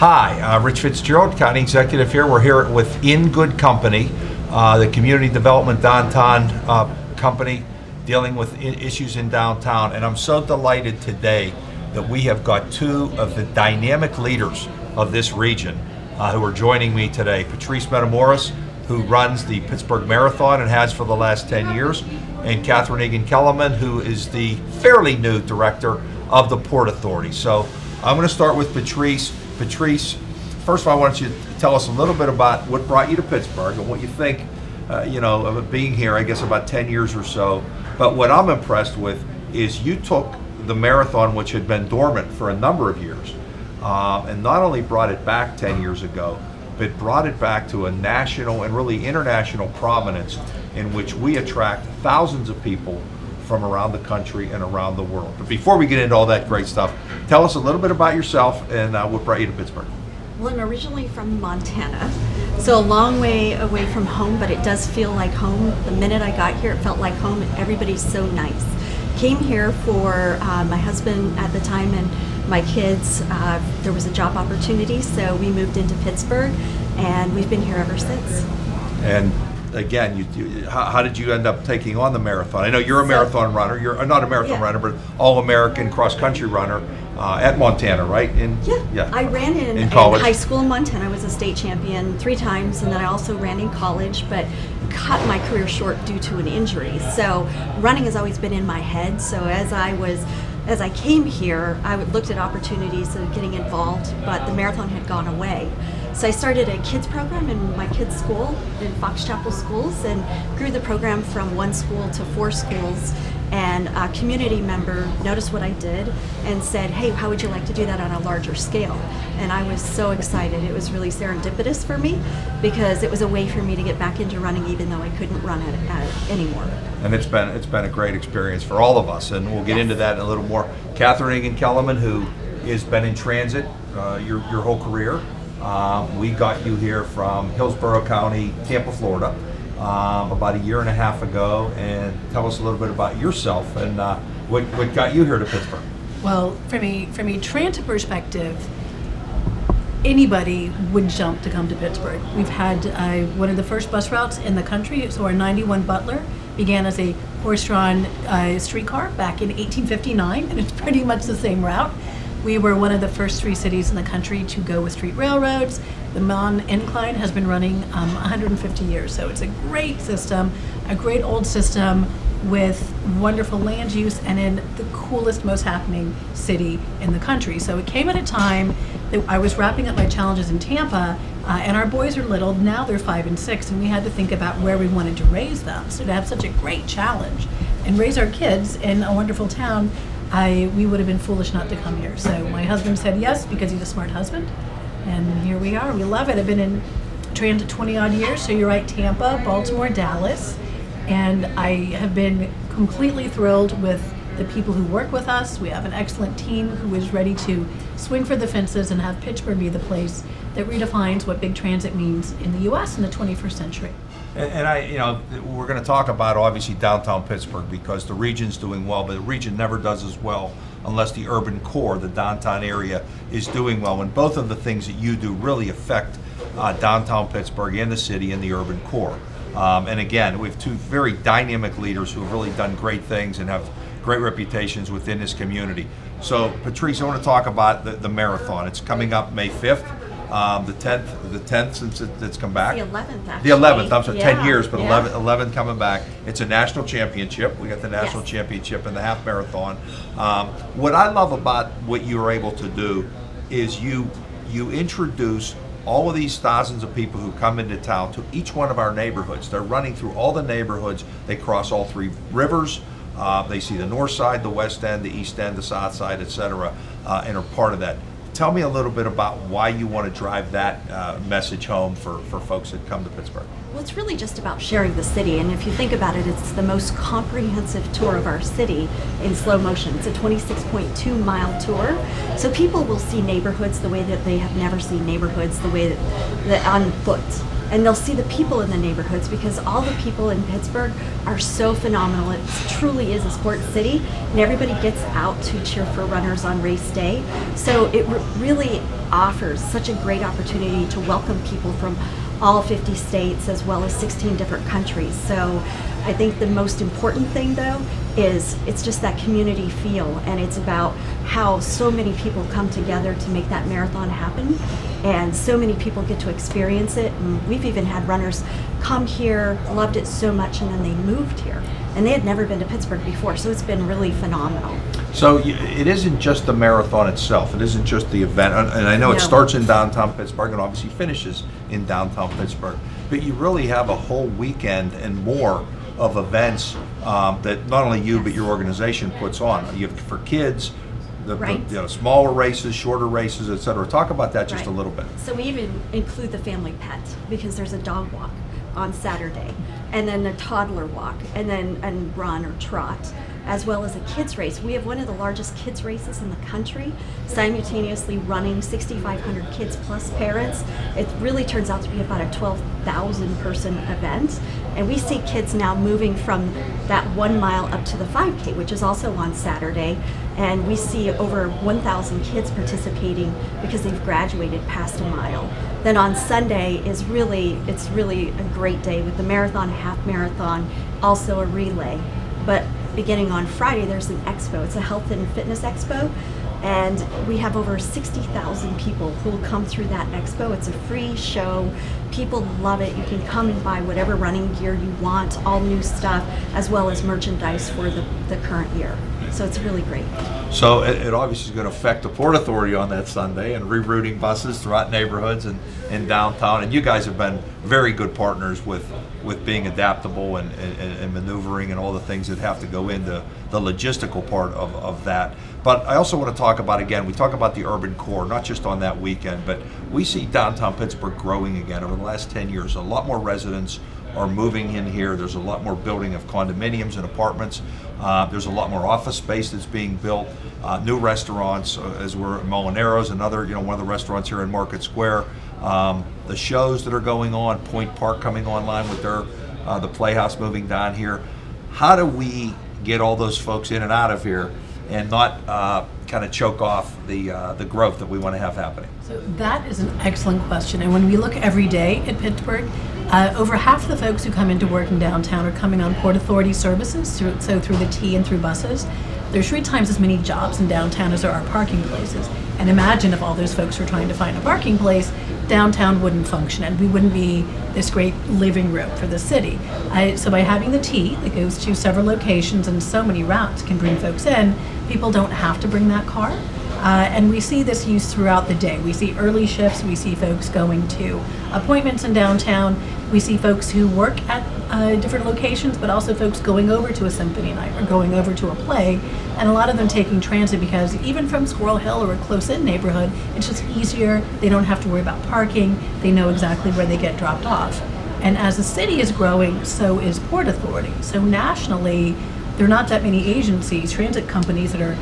Hi, Rich Fitzgerald, County Executive here. We're here with In Good Company, the community development downtown company dealing with issues in downtown. And I'm so delighted today that we have got two of the dynamic leaders of this region who are joining me today. Patrice Matamoros, who runs the Pittsburgh Marathon and has for the last 10 years, and Catherine Egan-Kellerman, who is the fairly new director of the Port Authority. So I'm going to start with Patrice. Patrice, first of all, I want you to tell us a little bit about what brought you to Pittsburgh and what you think, of it being here, I guess about 10 years or so. But what I'm impressed with is you took the marathon, which had been dormant for a number of years, and not only brought it back 10 years ago, but brought it back to a national and really international prominence in which we attract thousands of people from around the country and around the world. But before we get into all that great stuff, tell us a little bit about yourself and what brought you to Pittsburgh. Well, I'm originally from Montana, so a long way away from home, but it does feel like home. The minute I got here, it felt like home, and everybody's so nice. Came here for my husband at the time and my kids. There was a job opportunity, so we moved into Pittsburgh, and we've been here ever since. And again, how did you end up taking on the marathon? I know you're a marathon runner. You're not a marathon runner, but all-American cross-country runner at Montana, right? Yeah. I ran in high school in Montana. I was a state champion 3 times, and then I also ran in college, but cut my career short due to an injury. So running has always been in my head. So as I came here, I looked at opportunities of getting involved, but the marathon had gone away. So I started a kids program in my kids' school, in Fox Chapel Schools, and grew the program from 1 school to 4 schools. And a community member noticed what I did and said, hey, how would you like to do that on a larger scale? And I was so excited. It was really serendipitous for me because it was a way for me to get back into running even though I couldn't run it anymore. And it's been a great experience for all of us, and we'll get into that in a little more. Catherine Egan-Kellerman, who has been in transit your whole career. We got you here from Hillsborough County, Tampa, Florida, about a year and a half ago. And tell us a little bit about yourself and what got you here to Pittsburgh. Well, from a transit perspective, anybody would jump to come to Pittsburgh. We've had one of the first bus routes in the country. So our 91 Butler began as a horse-drawn streetcar back in 1859, and it's pretty much the same route. We were one of the first 3 cities in the country to go with street railroads. The Mon Incline has been running 150 years, so it's a great system, a great old system with wonderful land use and in the coolest, most happening city in the country. So it came at a time that I was wrapping up my challenges in Tampa, and our boys are little, now they're 5 and 6, and we had to think about where we wanted to raise them. So to have such a great challenge and raise our kids in a wonderful town, we would have been foolish not to come here. So my husband said yes because he's a smart husband, and here we are. We love it. I've been in transit 20 odd years, so you're right, Tampa, Baltimore, Dallas, and I have been completely thrilled with the people who work with us. We have an excellent team who is ready to swing for the fences and have Pittsburgh be the place that redefines what big transit means in the U.S. in the 21st century. And we're going to talk about obviously downtown Pittsburgh because the region's doing well, but the region never does as well unless the urban core, the downtown area, is doing well. And both of the things that you do really affect downtown Pittsburgh and the city and the urban core. And again, we have 2 very dynamic leaders who have really done great things and have great reputations within this community. So, Patrice, I want to talk about the marathon. It's coming up May 5th. The 10th since it's come back. The 11th, actually. The 11th, I'm sorry, 10 years, but yeah. 11 coming back. It's a national championship. We got the national championship and the half marathon. What I love about what you were able to do is you introduce all of these thousands of people who come into town to each one of our neighborhoods. They're running through all the neighborhoods. They cross all 3 rivers. They see the north side, the west end, the east end, the south side, etc., and are part of that. Tell me a little bit about why you want to drive that message home for folks that come to Pittsburgh. Well, it's really just about sharing the city, and if you think about it, it's the most comprehensive tour of our city in slow motion. It's a 26.2 mile tour, so people will see neighborhoods the way that they have never seen neighborhoods, the way that on foot. And they'll see the people in the neighborhoods because all the people in Pittsburgh are so phenomenal. It truly is a sports city, and everybody gets out to cheer for runners on race day. So it really offers such a great opportunity to welcome people from all 50 states as well as 16 different countries. So I think the most important thing though is it's just that community feel, and it's about how so many people come together to make that marathon happen, and so many people get to experience it. And we've even had runners come here, loved it so much, and then they moved here, and they had never been to Pittsburgh before, so it's been really phenomenal. So it isn't just the marathon itself. It isn't just the event. And I know it No. starts in downtown Pittsburgh and obviously finishes in downtown Pittsburgh. But you really have a whole weekend and more of events that not only you but your organization puts on. You have for kids, Right. smaller races, shorter races, et cetera. Talk about that just Right. a little bit. So we even include the family pet, because there's a dog walk on Saturday, and then a toddler walk, and run or trot, as well as a kids race. We have one of the largest kids races in the country, simultaneously running 6,500 kids plus parents. It really turns out to be about a 12,000 person event. And we see kids now moving from that 1 mile up to the 5K, which is also on Saturday. And we see over 1,000 kids participating because they've graduated past a mile. Then on Sunday it's really a great day with the marathon, half marathon, also a relay. But beginning on Friday, there's an expo. It's a health and fitness expo. And we have over 60,000 people who will come through that expo. It's a free show. People love it. You can come and buy whatever running gear you want, all new stuff, as well as merchandise for the current year. So it's really great. So it obviously is going to affect the Port Authority on that Sunday and rerouting buses throughout neighborhoods and in downtown. And you guys have been very good partners with being adaptable and maneuvering and all the things that have to go into the logistical part of that. But I also want to talk about, again, we talk about the urban core, not just on that weekend, but we see downtown Pittsburgh growing again over the last 10 years. A lot more residents are moving in here. There's a lot more building of condominiums and apartments. There's a lot more office space that's being built. New restaurants, as we're at Molinero's, another, one of the restaurants here in Market Square. The shows that are going on, Point Park coming online with their the Playhouse moving down here. How do we get all those folks in and out of here and not kind of choke off the growth that we want to have happening? So that is an excellent question. And when we look every day at Pittsburgh, over half the folks who come into work in downtown are coming on Port Authority services, through the T and through buses. There's 3 times as many jobs in downtown as there are parking places. And imagine if all those folks were trying to find a parking place, downtown wouldn't function and we wouldn't be this great living room for the city. So by having the T that goes to several locations and so many routes can bring folks in, people don't have to bring that car. And we see this use throughout the day. We see early shifts, we see folks going to appointments in downtown, we see folks who work at different locations, but also folks going over to a symphony night or going over to a play, and a lot of them taking transit because even from Squirrel Hill or a close-in neighborhood, it's just easier. They don't have to worry about parking. They know exactly where they get dropped off. And as the city is growing, so is Port Authority. So nationally, there are not that many agencies, transit companies that are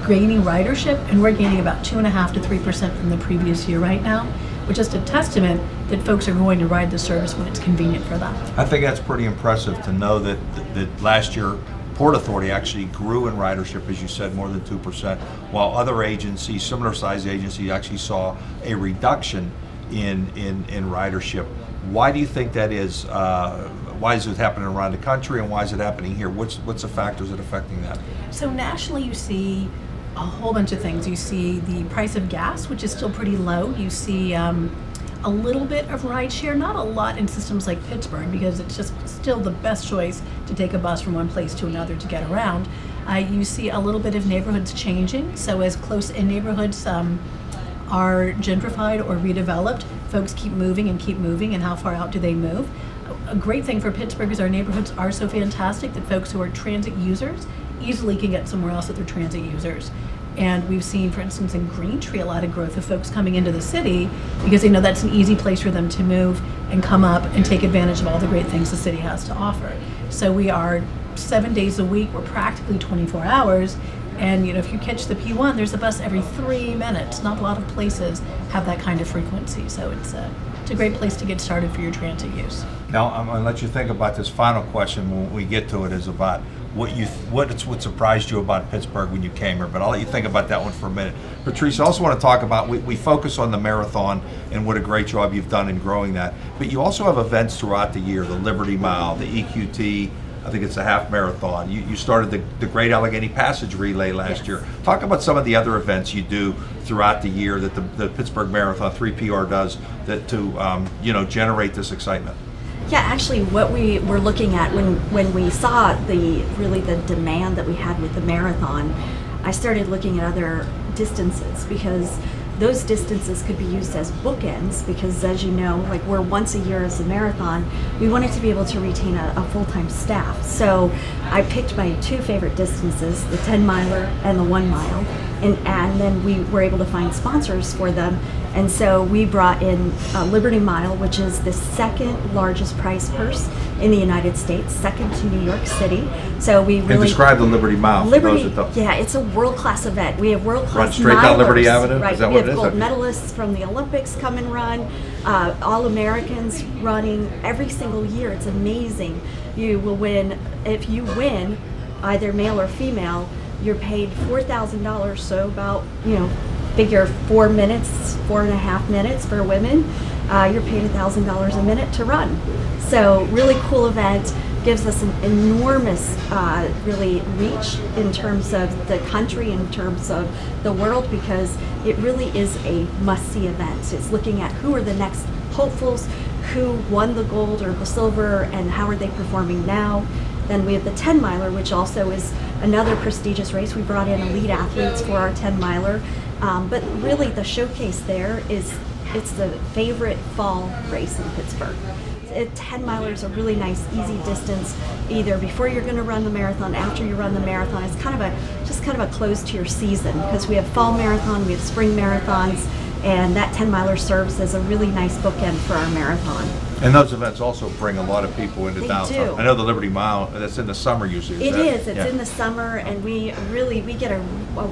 gaining ridership, and we're gaining about 2.5% to 3% from the previous year right now, which is a testament that folks are going to ride the service when it's convenient for them. I think that's pretty impressive to know that last year Port Authority actually grew in ridership, as you said, more than 2%, while other agencies, similar sized agencies, actually saw a reduction in ridership. Why do you think that is? Why is it happening around the country, and why is it happening here? What's the factors that are affecting that? So nationally, you see a whole bunch of things. You see the price of gas, which is still pretty low. You see a little bit of rideshare, not a lot in systems like Pittsburgh, because it's just still the best choice to take a bus from one place to another to get around. You see a little bit of neighborhoods changing. So as close-in neighborhoods are gentrified or redeveloped, folks keep moving, and how far out do they move? A great thing for Pittsburgh is our neighborhoods are so fantastic that folks who are transit users easily can get somewhere else that they're transit users. And we've seen, for instance, in Greentree, a lot of growth of folks coming into the city because they know that's an easy place for them to move and come up and take advantage of all the great things the city has to offer. So we are 7 days a week, we're practically 24 hours, And if you catch the P1, there's a bus every 3 minutes. Not a lot of places have that kind of frequency, so it's a great place to get started for your transit use. Now, I'm going to let you think about this final question when we get to it, is about what surprised you about Pittsburgh when you came here, but I'll let you think about that one for a minute. Patrice, I also want to talk about, we focus on the marathon and what a great job you've done in growing that, but you also have events throughout the year, the Liberty Mile, the EQT, I think it's a half marathon. You started the Great Allegheny Passage Relay last year. Talk about some of the other events you do throughout the year that the Pittsburgh Marathon 3PR does that to generate this excitement. Yeah, actually, what we were looking at when we saw the demand that we had with the marathon, I started looking at other distances, because those distances could be used as bookends, because as you know, like we're once a year as a marathon, we wanted to be able to retain a full-time staff. So I picked my two favorite distances, the 10 miler and the 1 mile, and then we were able to find sponsors for them. And so we brought in Liberty Mile, which is the second largest prize purse in the United States, second to New York City. So we really... And describe the Liberty Mile for those that don't. Yeah, it's a world-class event. We have world-class Run straight down Liberty Avenue? Right. Is that We what have it is? gold medalists from the Olympics come and run, All-Americans running every single year. It's amazing. You will win, if you win, either male or female, you're paid $4,000, so about, figure 4.5 minutes for women. You're paid $1,000 a minute to run. So really cool event, gives us an enormous really reach in terms of the country, in terms of the world, because it really is a must-see event. It's looking at who are the next hopefuls, who won the gold or the silver, and how are they performing now. Then we have the 10 miler, which also is another prestigious race. We brought in elite athletes for our 10 miler. But really the showcase there is, it's the favorite fall race in Pittsburgh. 10 miler is a really nice, easy distance, either before you're going to run the marathon, after you run the marathon. It's kind of a close to your season, because we have fall marathon, we have spring marathons, and that 10 miler serves as a really nice bookend for our marathon. And those events also bring a lot of people into They downtown. do. I know the Liberty Mile, that's in the summer usually. It's in the summer, and we get a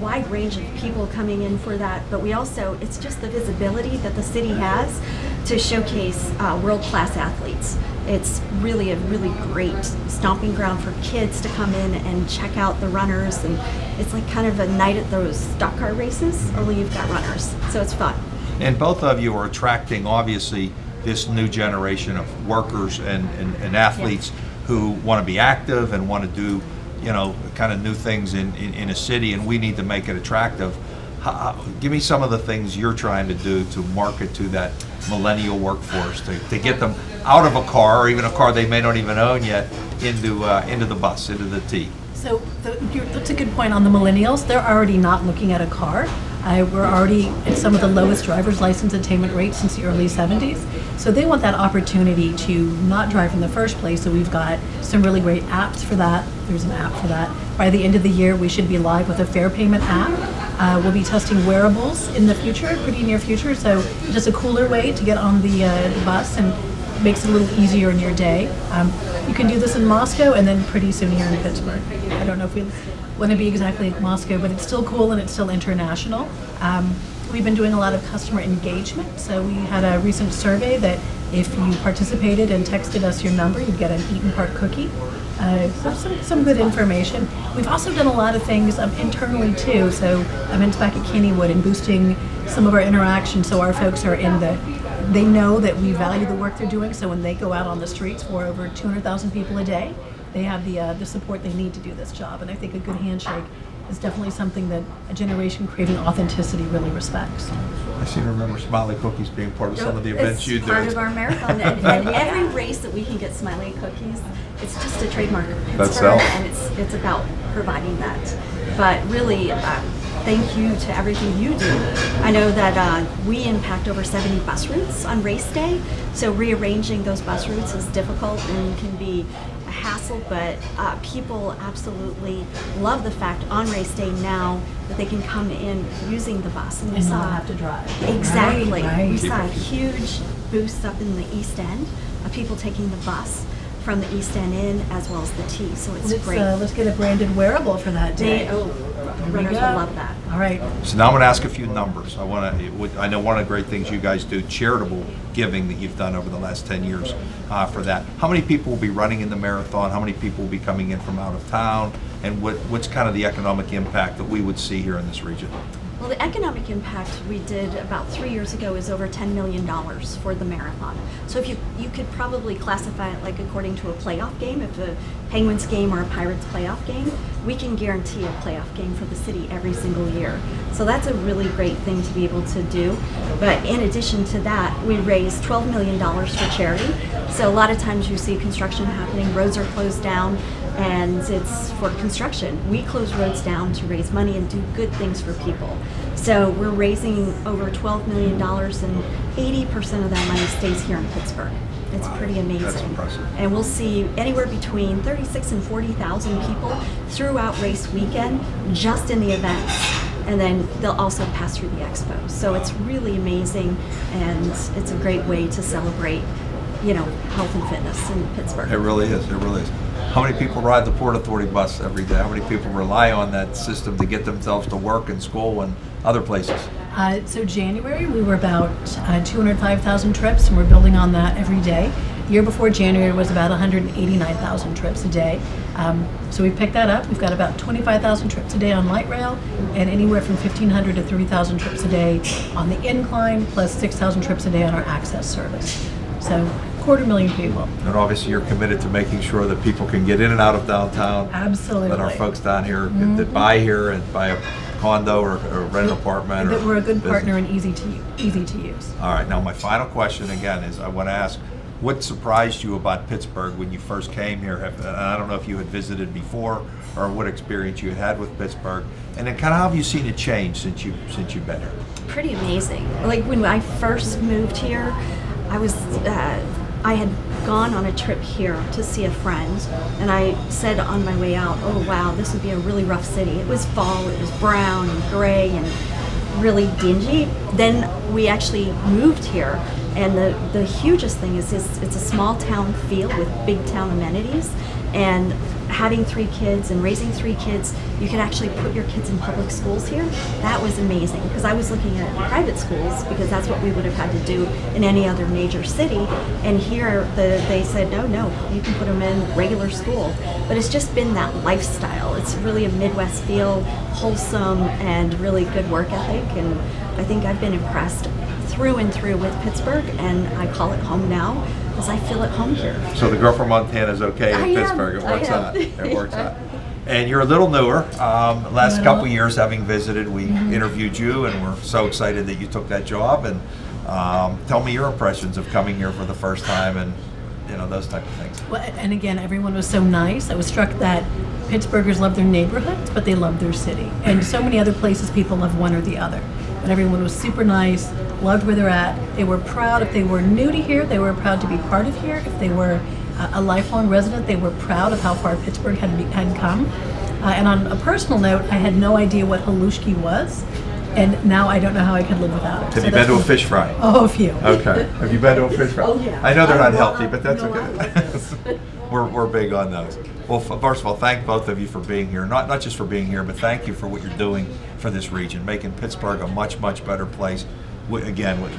wide range of people coming in for that, but we also, it's just the visibility that the city has to showcase world-class athletes. It's really a really great stomping ground for kids to come in and check out the runners, and it's like kind of a night at those stock car races, only you've got runners, so it's fun. And both of you are attracting, obviously, this new generation of workers and athletes who want to be active and want to do, kind of new things in a city, and we need to make it attractive. Give me some of the things you're trying to do to market to that millennial workforce, to get them out of a car, or even a car they may not even own yet, into the bus, into the T. So that's a good point on the millennials. They're already not looking at a car. We're already at some of the lowest driver's license attainment rates since the early 70s. So they want that opportunity to not drive in the first place. So we've got some really great apps for that. There's an app for that. By the end of the year, we should be live with a fare payment app. We'll be testing wearables in the future, pretty near future. So just a cooler way to get on the bus, and makes it a little easier in your day. You can do this in Moscow, and then pretty soon here in Pittsburgh. I don't know if we want to be exactly like Moscow, but it's still cool and it's still international. We've been doing a lot of customer engagement. So we had a recent survey that if you participated and texted us your number, you'd get an Eaton Park cookie. So some good information. We've also done a lot of things internally too. So events back at Kennywood and boosting some of our interaction, so our folks are they know that we value the work they're doing. So when they go out on the streets for over 200,000 people a day, they have the support they need to do this job. And I think a good handshake is definitely something that a generation craving authenticity really respects. I seem to remember Smiley Cookies being part of some of the events you do. It's part of our marathon, and every race that we can get Smiley Cookies, it's just a trademark of Pittsburgh, and it's about providing that. But really, thank you to everything you do. I know that we impact over 70 bus routes on race day, so rearranging those bus routes is difficult and can be a hassle, but people absolutely love the fact on race day now that they can come in using the bus. And we And saw not have to drive. Exactly. Right. We saw a huge boost up in the East End of people taking the bus from the East End in, as well as the T. So it's great. Let's get a branded wearable for that day. Runners would love that. All right. So now I'm going to ask a few numbers. I know one of the great things you guys do, charitable giving that you've done over the last 10 years for that. How many people will be running in the marathon? How many people will be coming in from out of town? And what's kind of the economic impact that we would see here in this region? Well, the economic impact we did about 3 years ago is over $10 million for the marathon. So if you could probably classify it like according to a playoff game, if a Penguins game or a Pirates playoff game, we can guarantee a playoff game for the city every single year. So that's a really great thing to be able to do. But in addition to that, we raised $12 million for charity. So a lot of times you see construction happening, roads are closed down, and it's for construction. We close roads down to raise money and do good things for people. So we're raising over $12 million, and 80% of that money stays here in Pittsburgh. It's pretty amazing. That's impressive. And we'll see anywhere between 36 and 40,000 people throughout race weekend, just in the events. And then they'll also pass through the expo. So it's really amazing, and it's a great way to celebrate, health and fitness in Pittsburgh. It really is. It really is. How many people ride the Port Authority bus every day? How many people rely on that system to get themselves to work and school and other places? So January, we were about 205,000 trips, and we're building on that every day. Year before January was about 189,000 trips a day. So we picked that up. We've got about 25,000 trips a day on light rail, and anywhere from 1,500 to 3,000 trips a day on the incline, plus 6,000 trips a day on our access service. So 250,000 people. And obviously you're committed to making sure that people can get in and out of downtown. Absolutely. That our folks down here that buy here and buy a condo or rent an apartment. That we're a good business. partner and easy to use. All right, now my final question again is I want to ask, what surprised you about Pittsburgh when you first came here? And I don't know if you had visited before or what experience you had with Pittsburgh, and then kind of how have you seen it change since you've been here? Pretty amazing. Like when I first moved here, I had gone on a trip here to see a friend, and I said on my way out, oh wow, this would be a really rough city. It was fall, it was brown and gray and really dingy. Then we actually moved here, and the hugest thing is it's a small town feel with big town amenities, and having 3 kids and raising 3 kids, you can actually put your kids in public schools here. That was amazing, because I was looking at private schools because that's what we would have had to do in any other major city. And here they said, no, you can put them in regular school. But it's just been that lifestyle. It's really a Midwest feel, wholesome, and really good work ethic. And I think I've been impressed through and through with Pittsburgh, and I call it home now because I feel at home here. So the girl from Montana is okay in I Pittsburgh. It am. works out. It works out. And you're a little newer. Last couple years having visited, we interviewed you, and we're so excited that you took that job. And tell me your impressions of coming here for the first time, and those type of things. Well, and again, everyone was so nice. I was struck that Pittsburghers love their neighborhoods, but they love their city. And so many other places, people love one or the other. But everyone was super nice, loved where they're at. They were proud. If they were new to here, they were proud to be part of here. If they were a lifelong resident, they were proud of how far Pittsburgh had come. And on a personal note, I had no idea what halushki was, and now I don't know how I could live without it. Have you been to a fish fry? Oh, a few. Okay. Have you been to a fish fry? Oh, yeah. I know they're I not love- healthy, but that's no, I okay. We're big on those. Well, first of all, thank both of you for being here. Not just for being here, but thank you for what you're doing for this region, making Pittsburgh a much better place. Again, with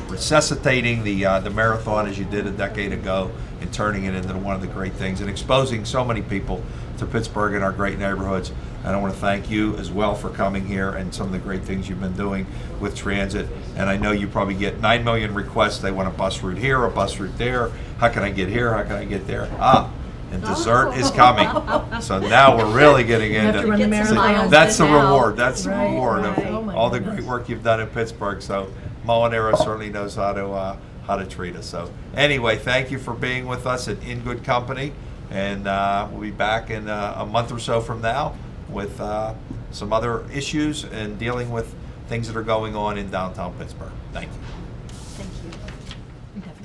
resuscitating the marathon as you did a decade ago, and turning it into one of the great things, and exposing so many people to Pittsburgh and our great neighborhoods. And I want to thank you as well for coming here and some of the great things you've been doing with transit. And I know you probably get 9 million requests. They want a bus route here, a bus route there. How can I get here? How can I get there? And dessert is coming. So now we're really getting You have into to run the Get some marathon. miles that's the now. reward. That's the Right, reward right. Oh of my all the goodness. great work you've done in Pittsburgh. So Molinaro certainly knows how to treat us. So anyway, thank you for being with us at In Good Company, and we'll be back in a month or so from now with some other issues and dealing with things that are going on in downtown Pittsburgh. Thank you. Thank you. We definitely